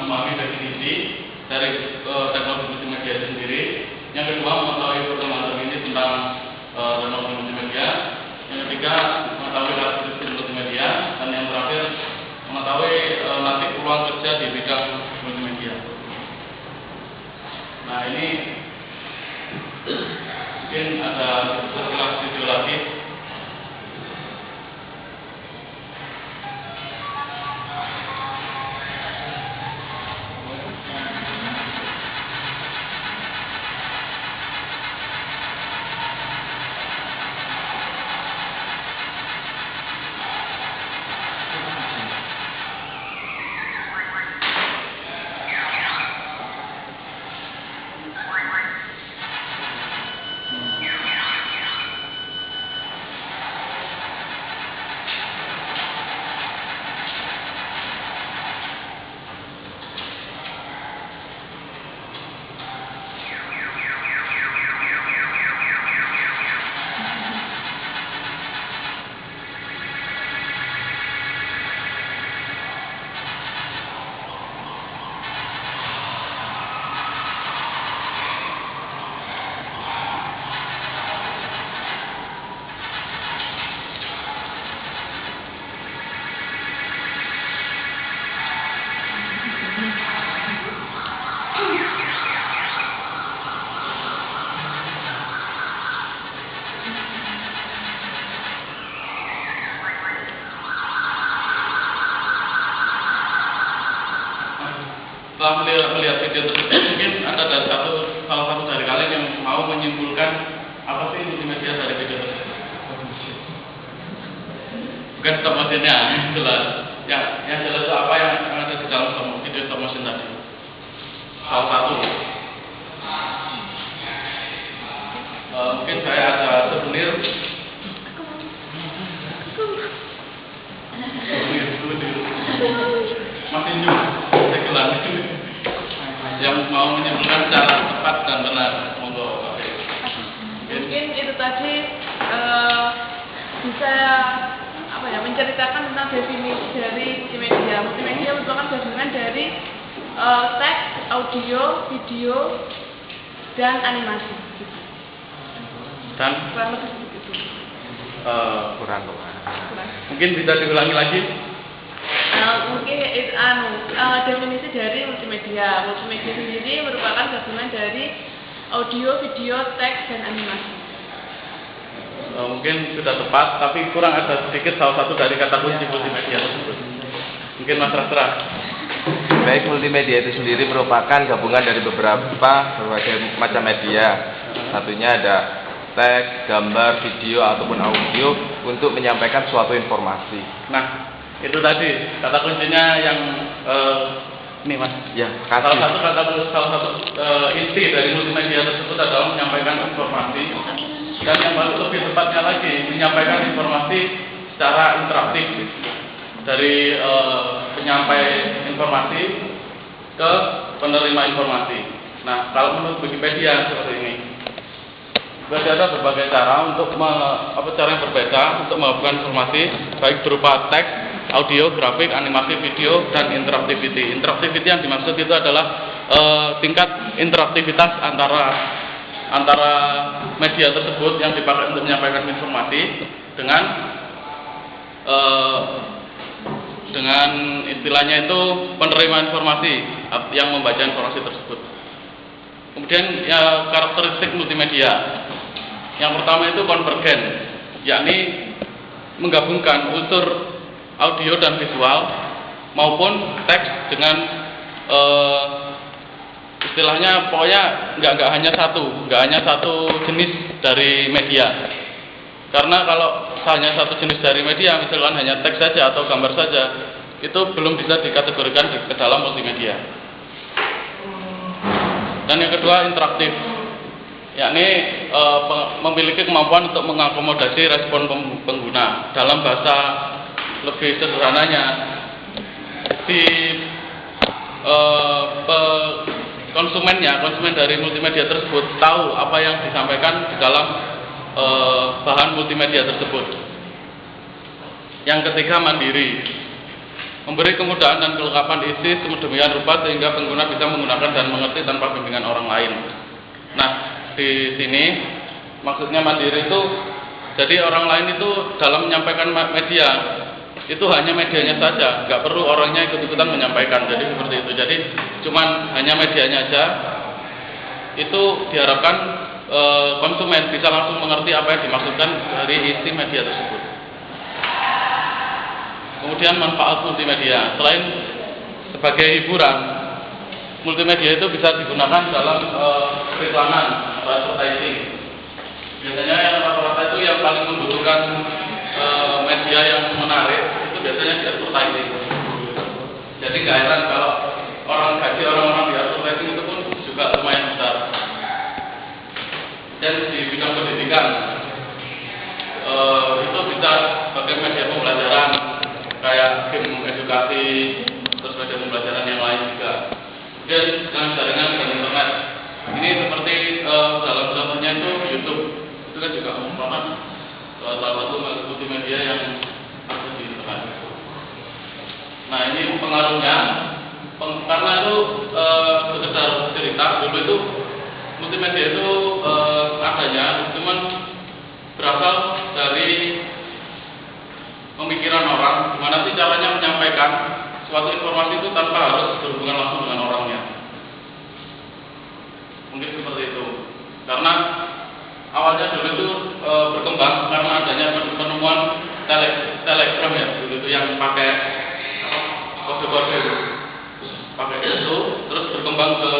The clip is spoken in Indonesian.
memahami definisi dari teknologi multimedia itu sendiri. Yang kedua, mengetahui perkembangan terkini tentang teknologi multimedia. Yang ketiga, mengetahui karakteristik multimedia. Dan yang terakhir, mengetahui nanti peluang kerja di bidang multimedia. Nah, ini mungkin ada setelah video lagi. Setelah melihat video tersebut, mungkin ada salah satu dari kalian yang mau menyimpulkan apa sih multimedia dari video tersebut. Bukan stop motionnya, jelas. Yang jelas itu apa yang ada di dalam video stop motion tadi. Salah satu. Mungkin saya ada souvenir. Masih new, segelan. Yang mau menyimpulkan secara tepat dan benar, monggo. Mungkin itu tadi bisa menceritakan tentang definisi dari multimedia. Multimedia merupakan gabungan dari teks, audio, video, dan animasi. Dan kurang lebih begitu. Kurang. Mungkin bisa diulangi lagi. Mungkin definisi dari multimedia. Multimedia sendiri merupakan gabungan dari audio, video, teks, dan animasi. Mungkin sudah tepat, tapi kurang ada sedikit salah satu dari kata kunci multimedia tersebut. Mungkin Mas Rastra. Baik, multimedia itu sendiri merupakan gabungan dari berbagai macam media. Satunya ada teks, gambar, video, ataupun audio untuk menyampaikan suatu informasi. Nah, itu tadi kata kuncinya yang ini Mas. Ya, salah satu inti dari multimedia tersebut adalah menyampaikan informasi, dan yang lebih tepatnya lagi menyampaikan informasi secara interaktif dari penyampai informasi ke penerima informasi. Nah, kalau menurut Wikipedia seperti ini. Berarti ada berbagai cara untuk cara yang berbeda untuk menghubungkan informasi, baik berupa teks, audio, grafik, animasi, video, dan interaktiviti. Interaktiviti yang dimaksud itu adalah tingkat interaktivitas antara media tersebut yang dipakai untuk menyampaikan informasi dengan istilahnya itu penerima informasi yang membaca informasi tersebut. Kemudian karakteristik multimedia. Yang pertama itu konvergen, yakni menggabungkan unsur audio dan visual maupun teks dengan istilahnya pokoknya nggak hanya satu jenis dari media. Karena kalau hanya satu jenis dari media, misalkan hanya teks saja atau gambar saja, itu belum bisa dikategorikan ke dalam multimedia. Dan yang kedua interaktif, yakni memiliki kemampuan untuk mengakomodasi respon pengguna. Dalam bahasa lebih sederhananya, konsumen dari multimedia tersebut tahu apa yang disampaikan di dalam bahan multimedia tersebut. Yang ketiga mandiri, memberi kemudahan dan kelengkapan isi sedemikian rupa sehingga pengguna bisa menggunakan dan mengerti tanpa bimbingan orang lain. Nah, di sini maksudnya mandiri itu, jadi orang lain itu dalam menyampaikan media itu hanya medianya saja, nggak perlu orangnya ikut-ikutan menyampaikan. Jadi seperti itu. Jadi cuman hanya medianya aja. Itu diharapkan konsumen bisa langsung mengerti apa yang dimaksudkan dari isi media tersebut. Kemudian manfaat multimedia. Selain sebagai hiburan, multimedia itu bisa digunakan dalam periklanan atau advertising. Biasanya yang rata-rata itu yang paling membutuhkan media yang menarik itu biasanya di advertising. Jadi nggak heran kalau gaji orang-orang di advertising itu pun juga lumayan besar. Dan di bidang pendidikan itu bisa sebagai media pembelajaran kayak game edukasi, terus media pembelajaran yang lain juga. Kemudian dengan jaringan dan internet. Ini seperti dalam contohnya itu YouTube. Itu kan juga merupakan salah satu multimedia yang ada di internet. Nah, ini pengaruhnya karena itu sekedar cerita dulu itu multimedia itu adanya cuman berasal dari pemikiran orang, gimana sih caranya menyampaikan suatu informasi itu tanpa harus berhubungan langsung dengan orangnya. Mungkin seperti itu. Karena awalnya dulu itu berkembang karena adanya penemuan telegram ya, dulu itu yang pakai kode-kode itu, pakai itu, terus berkembang ke